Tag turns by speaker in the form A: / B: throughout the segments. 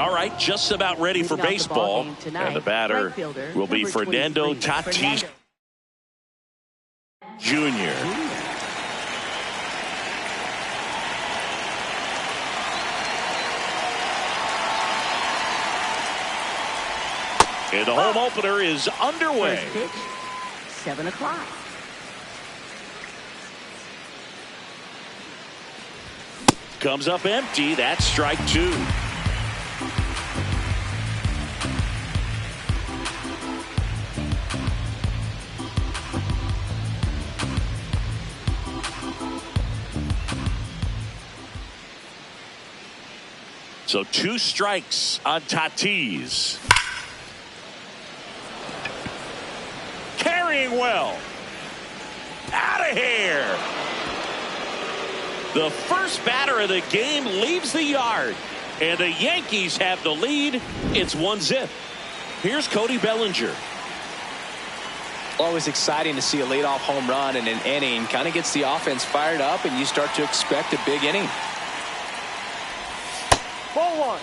A: All right, just about ready for baseball. And the batter will be Fernando Tatis Jr. And the home opener is underway.
B: First pitch, 7 o'clock.
A: Comes up empty. That's strike 2. So 2 strikes on Tatis. Carrying well. Out of here. The first batter of the game leaves the yard. And the Yankees have the lead. It's 1-0. Here's Cody Bellinger.
C: Always exciting to see a leadoff home run in an inning. Kind of gets the offense fired up, and you start to expect a big inning.
D: Ball 1.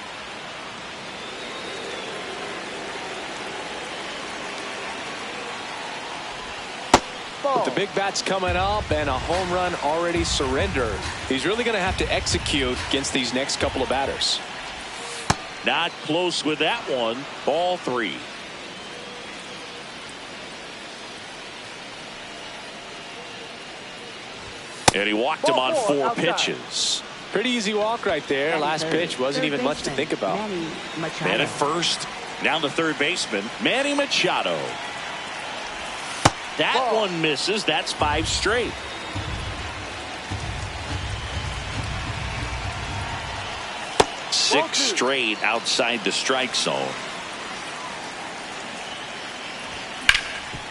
C: With the big bats coming up and a home run already surrendered, he's really going to have to execute against these next couple of batters.
A: Not close with that one. Ball 3. And he walked him on 4 pitches.
C: Pretty easy walk right there. Last pitch wasn't even much to think about.
A: Man at first. Now the third baseman, Manny Machado. That one misses. That's 5 straight. Six straight outside the strike zone.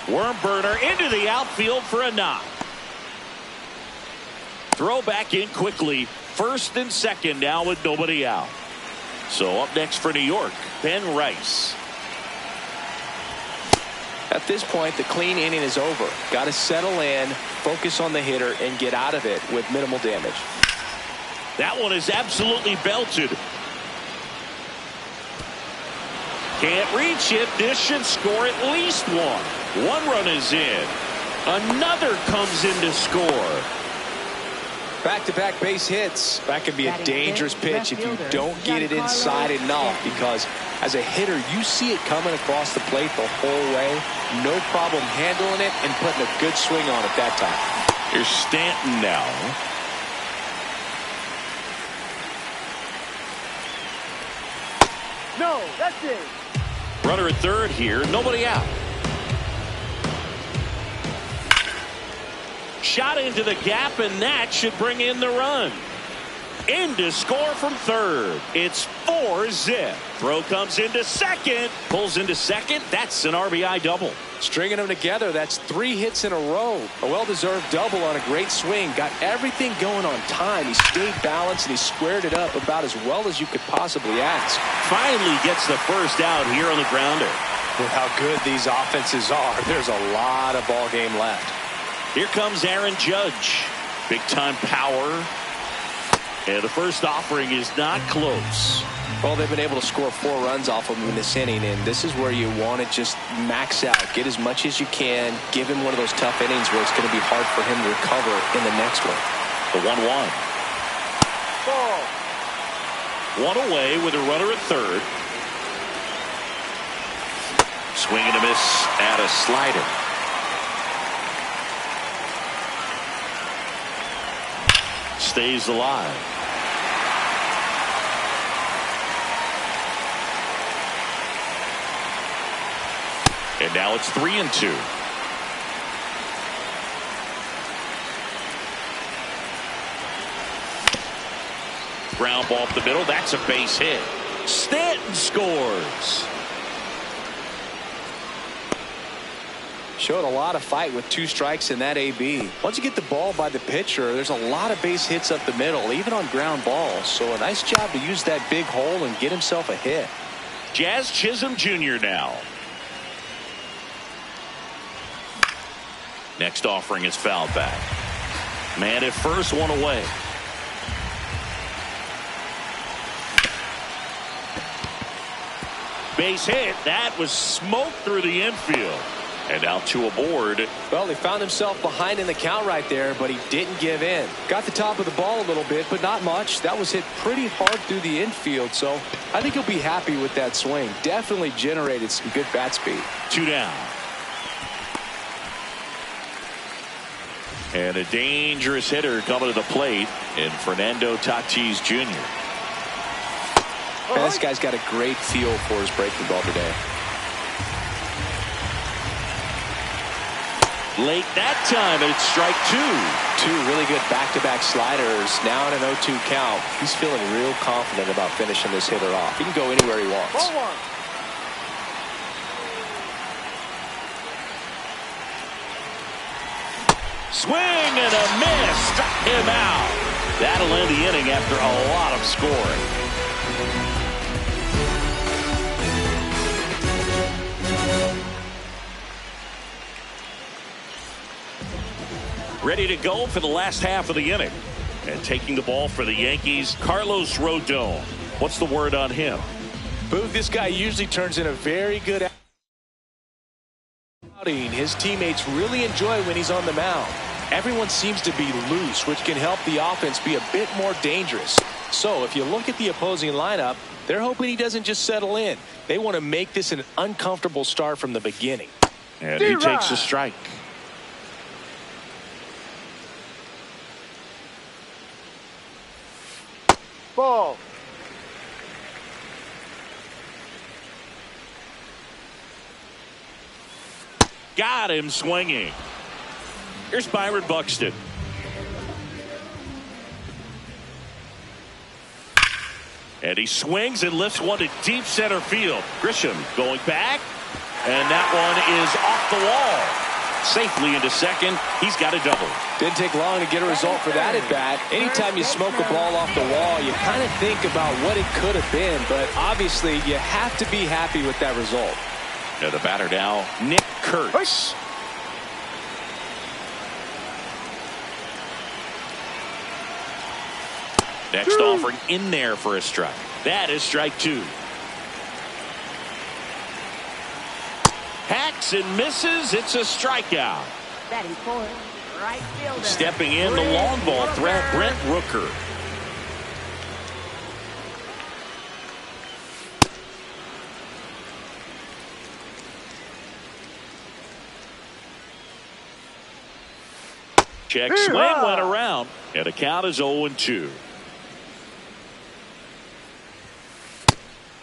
A: Worm burner into the outfield for a knock. Throw back in quickly. First and second now with nobody out. So up next for New York, Ben Rice.
C: At this point, the clean inning is over. Got to settle in, focus on the hitter, and get out of it with minimal damage.
A: That one is absolutely belted. Can't reach it. This should score at least 1. 1 run is in. Another comes in to score.
C: Back-to-back base hits. That can be a dangerous pitch if you don't get it inside enough, because as a hitter, you see it coming across the plate the whole way. No problem handling it and putting a good swing on it that time.
A: Here's Stanton now.
D: No, that's it.
A: Runner at third here. Nobody out. Shot into the gap, and that should bring in the run. In to score from third. It's 4-0. Throw comes into second. Pulls into second. That's an RBI double.
C: Stringing them together, that's 3 hits in a row. A well-deserved double on a great swing. Got everything going on time. He stayed balanced, and he squared it up about as well as you could possibly ask.
A: Finally gets the first out here on the grounder.
C: With how good these offenses are, there's a lot of ball game left.
A: Here comes Aaron Judge. Big-time power. And the first offering is not close.
C: Well, they've been able to score 4 runs off of him in this inning, and this is where you want to just max out. Get as much as you can. Give him one of those tough innings where it's going to be hard for him to recover in the next one.
A: The 1-1. One away with a runner at third. Swing and a miss at a slider. Stays alive. And now it's 3-2. Ground ball up the middle. That's a base hit. Stanton scores.
C: Showed a lot of fight with 2 strikes in that AB. Once you get the ball by the pitcher, there's a lot of base hits up the middle, even on ground balls. So a nice job to use that big hole and get himself a hit.
A: Jazz Chisholm Jr. now. Next offering is fouled back. Man at first, 1 away. Base hit. That was smoke through the infield. And now two aboard.
C: Well, he found himself behind in the count right there, but he didn't give in. Got the top of the ball a little bit, but not much. That was hit pretty hard through the infield, so I think he'll be happy with that swing. Definitely generated some good bat speed.
A: 2 down. And a dangerous hitter coming to the plate in Fernando Tatis Jr.
C: Man, this guy's got a great feel for his breaking ball today.
A: Late that time, and it's strike 2.
C: Two really good back-to-back sliders. Now in an 0-2 count. He's feeling real confident about finishing this hitter off. He can go anywhere he wants.
D: Ball 1.
A: Swing and a miss. Struck him out. That'll end the inning after a lot of scoring. Ready to go for the last half of the inning. And taking the ball for the Yankees, Carlos Rodon. What's the word on him?
C: Boog, this guy usually turns in a very good outing. His teammates really enjoy when he's on the mound. Everyone seems to be loose, which can help the offense be a bit more dangerous. So if you look at the opposing lineup, they're hoping he doesn't just settle in. They want to make this an uncomfortable start from the beginning.
A: And he takes a strike.
D: Ball.
A: Got him swinging. Here's Byron Buxton. And he swings and lifts one to deep center field. Grisham going back. And that one is off the wall. Safely into second. He's got a double.
C: Didn't take long to get a result for that at bat. Anytime you smoke a ball off the wall, you kind of think about what it could have been, but obviously you have to be happy with that result.
A: Now the batter now, Nick Kurtz. Next offering in there for a strike. That is strike 2. Hacks and misses. It's a strikeout.
B: Batting fourth, right fielder.
A: Stepping in the long ball threat, Brent Rooker. Check swing went around, and the count is 0-2.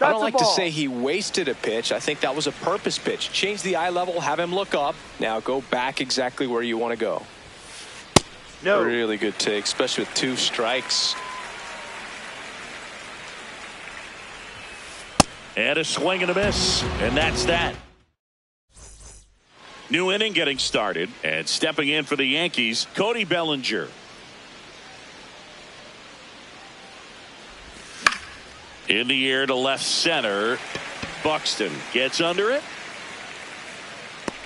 C: I don't like to say he wasted a pitch. I think that was a purpose pitch. Change the eye level, have him look up. Now go back exactly where you want to go.
D: No.
C: Really good take, especially with 2 strikes.
A: And a swing and a miss, and that's that. New inning getting started, and stepping in for the Yankees, Cody Bellinger. In the air to left center. Buxton gets under it.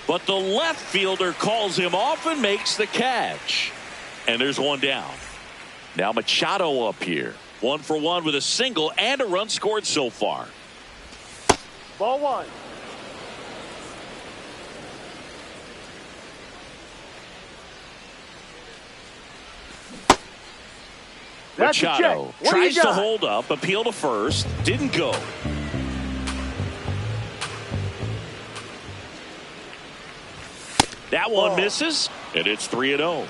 A: But the left fielder calls him off and makes the catch. And there's one down. Now Machado up here. 1 for 1 with a single and a run scored so far.
D: Ball 1.
A: Machado tries to hold up, appeal to first, didn't go. That one misses, and it's 3-0.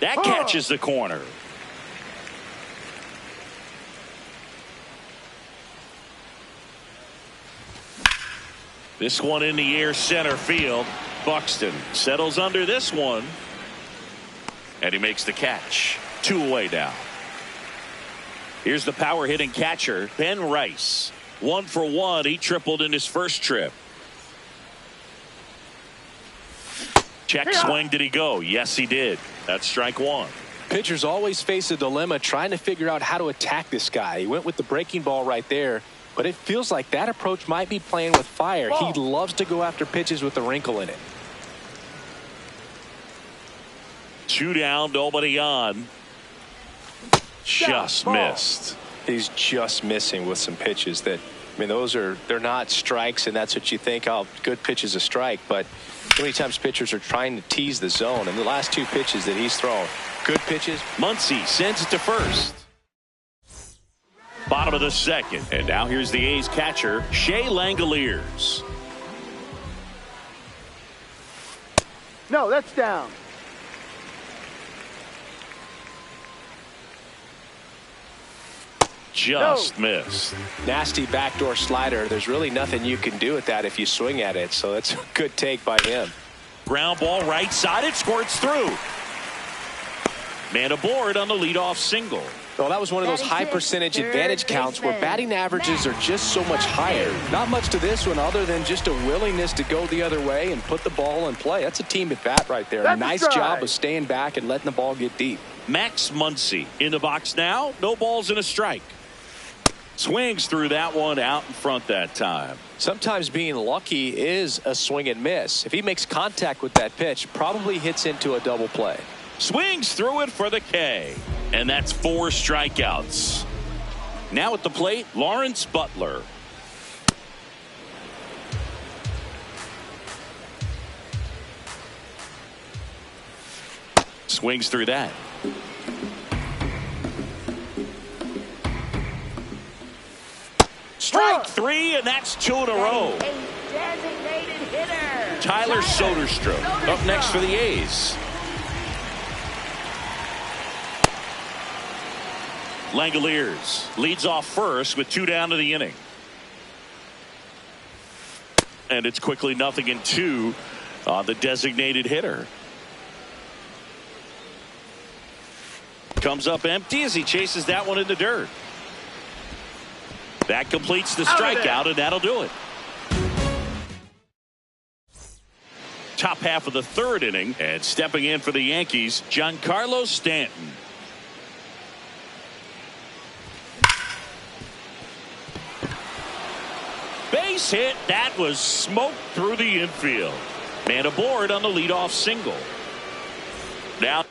A: That catches the corner. This one in the air center field. Buxton settles under this one, and he makes the catch. 2 away now. Here's the power hitting catcher, Ben Rice. 1 for 1. He tripled in his first trip. Check swing. Did he go? Yes, he did. That's strike 1.
C: Pitchers always face a dilemma trying to figure out how to attack this guy. He went with the breaking ball right there, but it feels like that approach might be playing with fire. He loves to go after pitches with a wrinkle in it.
A: 2 down, nobody on. Just missed.
C: He's just missing with some pitches that, I mean, they're not strikes, and that's what you think, oh, good pitch is a strike. But so many times pitchers are trying to tease the zone, and the last two pitches that he's thrown, good pitches.
A: Muncy sends it to first. Bottom of the second, and now here's the A's catcher, Shea Langoliers.
D: No, that's down.
A: Just missed.
C: Nasty backdoor slider. There's really nothing you can do with that if you swing at it, so that's a good take by him.
A: Ground ball right side. It squirts through. Man aboard on the leadoff single.
C: Well, that was one of those high percentage advantage counts where batting averages are just so much higher. Not much to this one other than just a willingness to go the other way and put the ball in play. That's a team at bat right there. Nice job of staying back and letting the ball get deep.
A: Max Muncy in the box now. No balls and a strike. Swings through that one out in front that time.
C: Sometimes being lucky is a swing and miss. If he makes contact with that pitch, probably hits into a double play.
A: Swings through it for the K. And that's 4 strikeouts. Now at the plate, Lawrence Butler. Swings through that. Strike 3, and that's 2 in a row.
B: A designated hitter.
A: Tyler Soderstrom up next for the A's. Langoliers leads off first with 2 down to the inning. And it's quickly 0-2 on the designated hitter. Comes up empty as he chases that one in the dirt. That completes the strikeout, and that'll do it. Top half of the third inning, and stepping in for the Yankees, Giancarlo Stanton. Base hit. That was smoked through the infield. Man aboard on the leadoff single. Now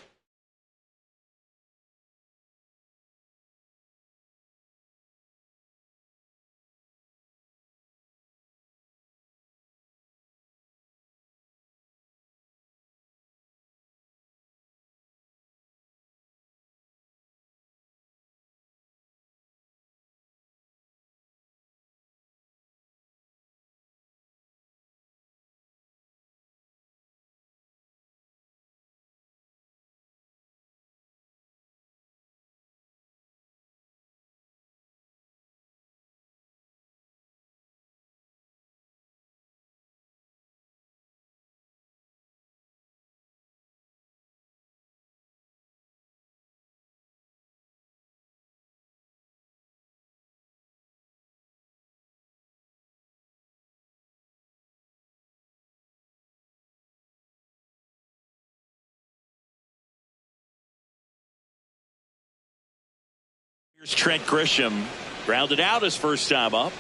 A: here's Trent Grisham, grounded out his first time up.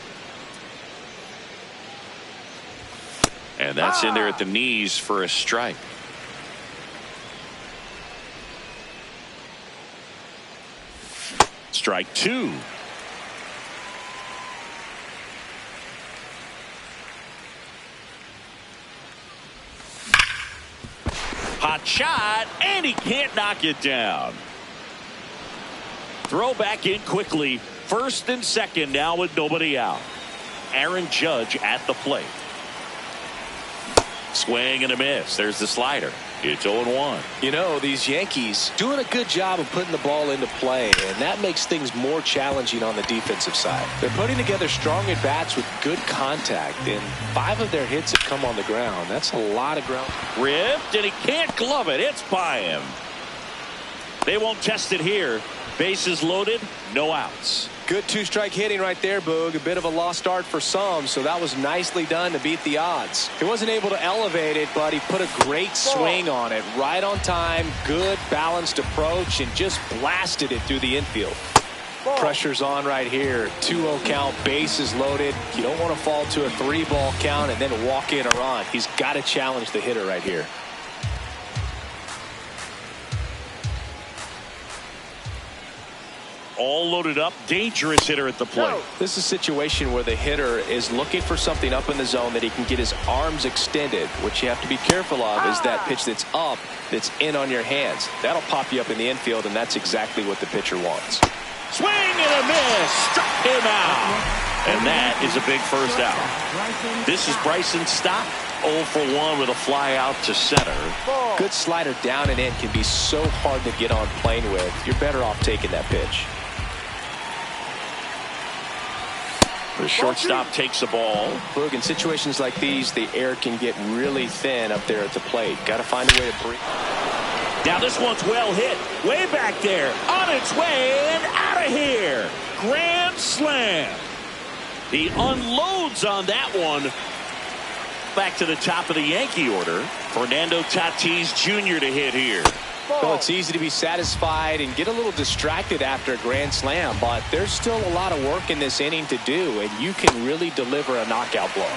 A: And that's in there at the knees for a strike. Strike 2. Hot shot, and he can't knock it down. Throw back in quickly. First and second now with nobody out. Aaron Judge at the plate. Swing and a miss. There's the slider. It's 0-1.
C: You know, these Yankees doing a good job of putting the ball into play, and that makes things more challenging on the defensive side. They're putting together strong at-bats with good contact, and 5 of their hits have come on the ground. That's a lot of ground.
A: Ripped, and he can't glove it. It's by him. They won't test it here. Bases loaded, no outs.
C: Good 2-strike hitting right there, Boog. A bit of a lost start for some, so that was nicely done to beat the odds. He wasn't able to elevate it, but he put a great swing on it. Right on time, good balanced approach, and just blasted it through the infield. Pressure's on right here. 2-0 count, bases loaded. You don't want to fall to a 3-ball count and then walk in a run. He's got to challenge the hitter right here.
A: all loaded up. Dangerous hitter at the plate.
C: This is a situation where the hitter is looking for something up in the zone that he can get his arms extended. What you have to be careful of is that pitch that's up, that's in on your hands. That'll pop you up in the infield, and that's exactly what the pitcher wants.
A: Swing and a miss. Struck him out. And that is a big first out. This is Bryson Stott. 0 for 1 with a fly out to center.
C: Good slider down and in can be so hard to get on plane with. You're better off taking that pitch.
A: The shortstop takes the ball.
C: Look, in situations like these, the air can get really thin up there at the plate. Got to find a way to breathe.
A: Now this one's well hit. Way back there. On its way and out of here. Grand slam. He unloads on that one. Back to the top of the Yankee order. Fernando Tatis Jr. to hit here.
C: Well, it's easy to be satisfied and get a little distracted after a grand slam, but there's still a lot of work in this inning to do, and you can really deliver a knockout blow.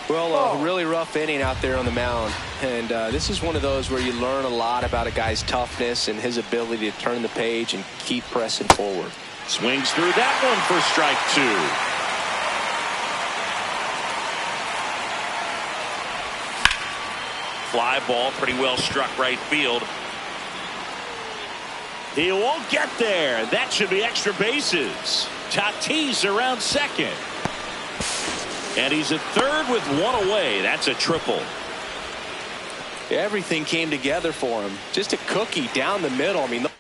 C: Well, a really rough inning out there on the mound, and this is one of those where you learn a lot about a guy's toughness and his ability to turn the page and keep pressing forward.
A: Swings through that one for strike 2. Fly ball, pretty well struck right field. He won't get there. That should be extra bases. Tatis around second. And he's at third with one away. That's a triple.
C: Everything came together for him. Just a cookie down the middle. I mean, those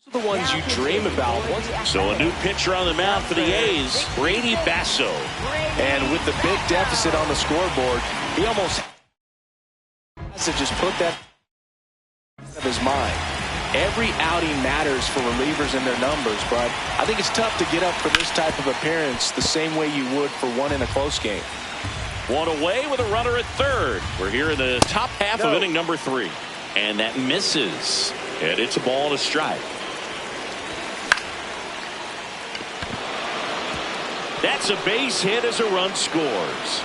C: are the ones you dream about.
A: So a new pitcher on the mound for the A's, Brady Basso.
C: And with the big deficit on the scoreboard, he almost has to just put that out of his mind. Every outing matters for relievers and their numbers, but I think it's tough to get up for this type of appearance the same way you would for one in a close game.
A: One away with a runner at third. We're here in the top half of inning number 3. And that misses. And it's a ball and a strike. That's a base hit as a run scores.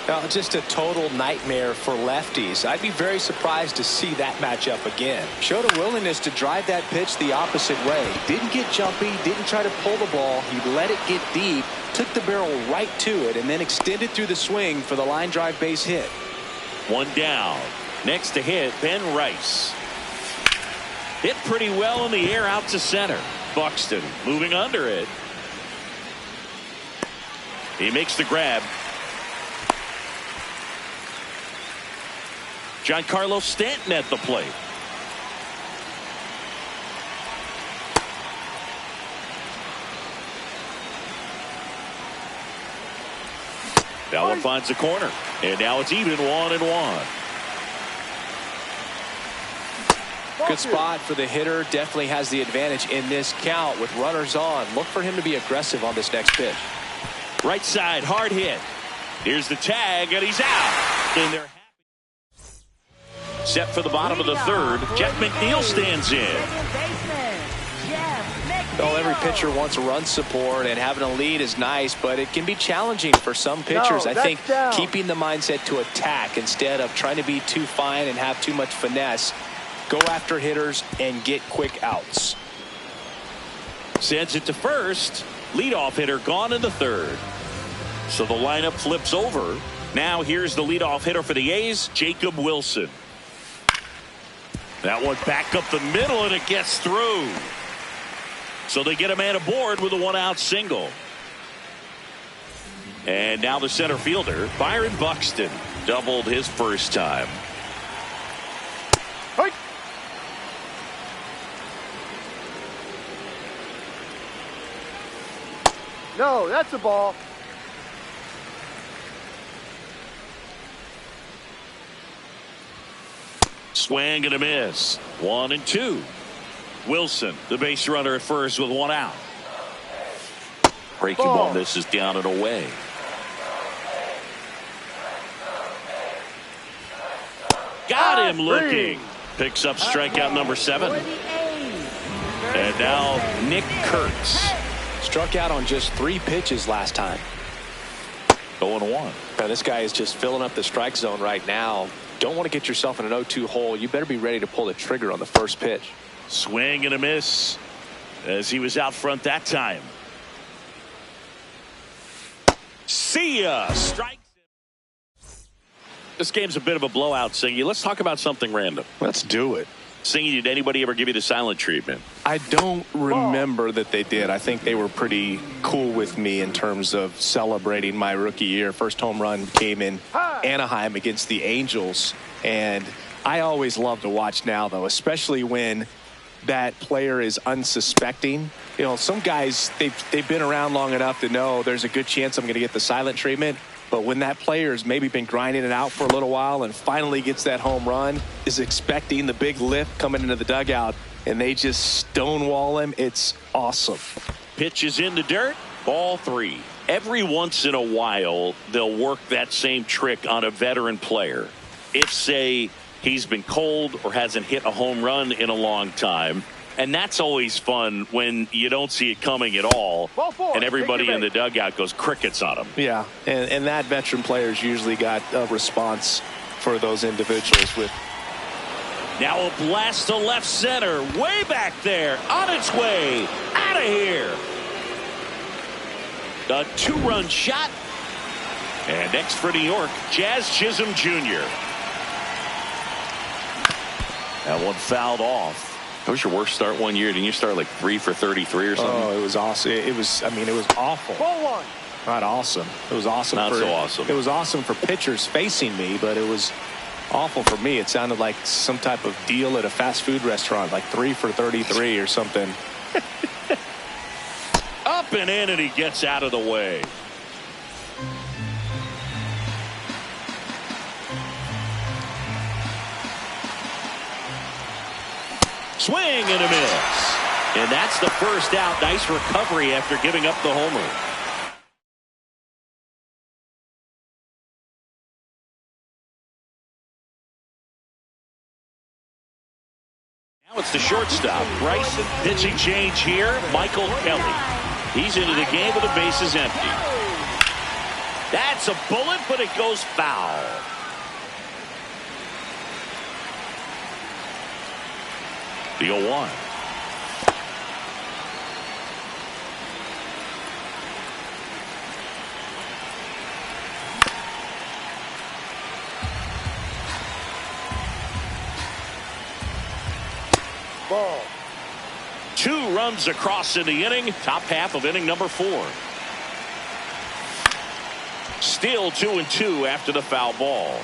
C: Now, just a total nightmare for lefties. I'd be very surprised to see that matchup again. Showed a willingness to drive that pitch the opposite way. Didn't get jumpy, didn't try to pull the ball. He let it get deep, took the barrel right to it, and then extended through the swing for the line drive base hit.
A: One down. Next to hit, Ben Rice. Hit pretty well in the air out to center. Buxton moving under it. He makes the grab. Giancarlo Stanton at the plate. That one finds the corner. And now it's even 1-1.
C: Good spot for the hitter. Definitely has the advantage in this count with runners on. Look for him to be aggressive on this next pitch.
A: Right side, hard hit. Here's the tag, and he's out. And they're set for the bottom of the third. Jeff McNeil stands in.
C: Well, every pitcher wants run support, and having a lead is nice, but it can be challenging for some pitchers. I think keeping the mindset to attack instead of trying to be too fine and have too much finesse. Go after hitters and get quick outs.
A: Sends it to first. Leadoff hitter gone in the third. So the lineup flips over. Now here's the leadoff hitter for the A's, Jacob Wilson. That one back up the middle, and it gets through. So they get a man aboard with a one-out single. And now the center fielder, Byron Buxton, doubled his first time.
D: Hey. No, that's a ball.
A: Swing and a miss. 1-2. Wilson, the base runner at first with one out. Breaking ball misses down and away. Got him looking. Picks up strikeout number 7. And now Nick Kurtz.
C: Struck out on just 3 pitches last time.
A: 0-1.
C: Now this guy is just filling up the strike zone right now. Don't want to get yourself in an 0-2 hole. You better be ready to pull the trigger on the first pitch.
A: Swing and a miss as he was out front that time. See ya. Strikes him. This game's a bit of a blowout, Singy. Let's talk about something random.
C: Let's do it.
A: Singy, did anybody ever give you the silent treatment?
C: I don't remember that they did. I think they were pretty cool with me in terms of celebrating my rookie year. First home run came in Anaheim against the Angels. And I always love to watch now, though, especially when that player is unsuspecting. You know, some guys, they've been around long enough to know there's a good chance I'm going to get the silent treatment. But when that player's maybe been grinding it out for a little while and finally gets that home run, is expecting the big lift coming into the dugout, and they just stonewall him, it's awesome.
A: Pitch is in the dirt. Ball 3. Every once in a while, they'll work that same trick on a veteran player. If, say, he's been cold or hasn't hit a home run in a long time. And that's always fun when you don't see it coming at all, and everybody in the dugout goes crickets on him.
C: Yeah, and that veteran player's usually got a response for those individuals. With
A: now a blast to left center, way back there, on its way, out of here. A 2-run shot. And next for New York, Jazz Chisholm Jr. That one fouled off. That was your worst start one year. Didn't you start like 3 for 33 or something?
C: Oh, it was awesome. It was awful.
D: Ball 1.
C: Not awesome. It was awesome.
A: Not so awesome.
C: It was awesome for pitchers facing me, but it was awful for me. It sounded like some type of deal at a fast food restaurant, like 3 for 33 or something.
A: Up and in, and he gets out of the way. Swing and a miss. And that's the first out. Nice recovery after giving up the homer. Now it's the shortstop. Bryson pitching change here. Michael Kelly. He's into the game with the bases empty. That's a bullet, but it goes foul. The 0-1.
D: Ball.
A: 2 runs across in the inning. Top half of inning number 4. Still 2-2 after the foul ball.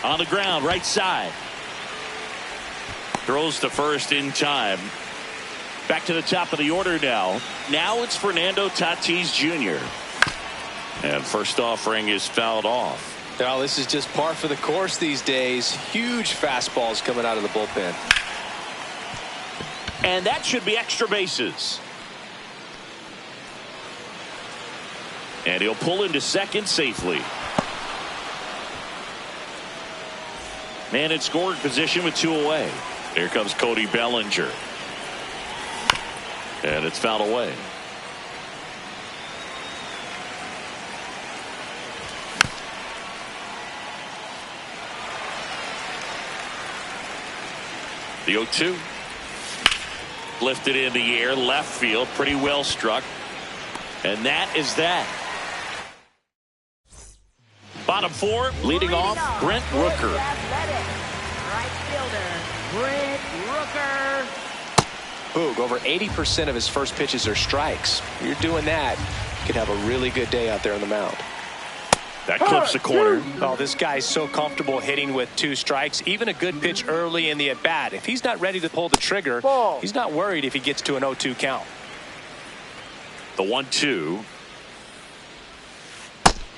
A: On the ground, right side. Throws to first in time. Back to the top of the order now. Now it's Fernando Tatis Jr. And first offering is fouled off.
C: Now this is just par for the course these days. Huge fastballs coming out of the bullpen.
A: And that should be extra bases. And he'll pull into second safely. Man in scoring position with 2 away. Here comes Cody Bellinger. And it's fouled away. The 0-2. Lifted in the air, left field, pretty well struck. And that is that. Bottom 4, leading off, Brent Rooker.
B: Right fielder, Brent Rooker.
C: Boog, over 80% of his first pitches are strikes. You're doing that, you could have a really good day out there on the mound.
A: That clips the corner.
C: Oh, this guy's so comfortable hitting with 2 strikes. Even a good pitch early in the at-bat. If he's not ready to pull the trigger, he's not worried if he gets to an 0-2 count.
A: The 1-2.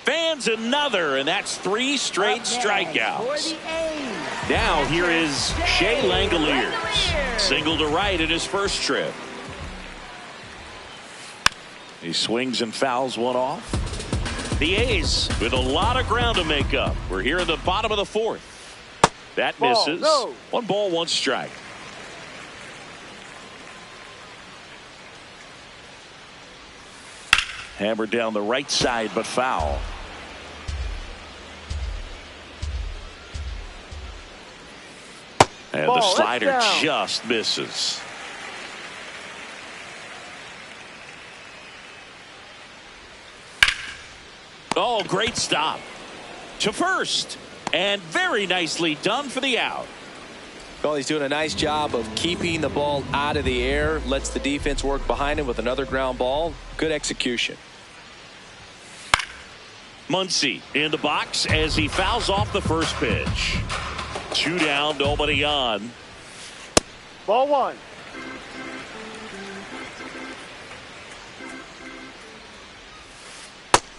A: Fans another, and that's 3 straight strikeouts. Now here is Shea Langoliers. Single to right in his first trip. He swings and fouls one off. The A's with a lot of ground to make up. We're here in the bottom of the 4th. That
D: Ball,
A: misses.
D: no.
A: 1 ball, 1 strike. Hammered down the right side, but foul. And
D: Ball,
A: the
D: that's
A: slider
D: down.
A: just misses. Oh, great stop to first, and very nicely done for the out.
C: Well, he's doing a nice job of keeping the ball out of the air, lets the defense work behind him with another ground ball. Good execution.
A: Muncy in the box as he fouls off the first pitch. 2 down, nobody on.
D: Ball 1.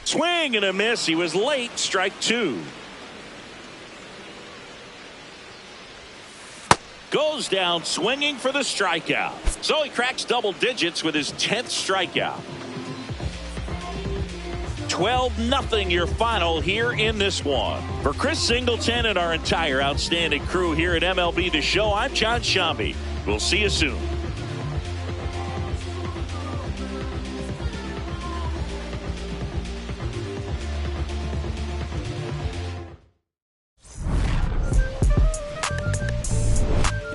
A: Swing and a miss. He was late. Strike 2. Goes down swinging for the strikeout. So he cracks double digits with his 10th strikeout. 12-0 your final here in this one. For Chris Singleton and our entire outstanding crew here at MLB The Show, I'm John Shambi. We'll see you soon.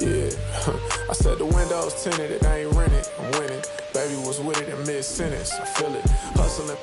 E: Yeah, I said the windows tinted, it ain't rented, I'm winning. Baby was with it in mid-sentence, I feel it, hustling.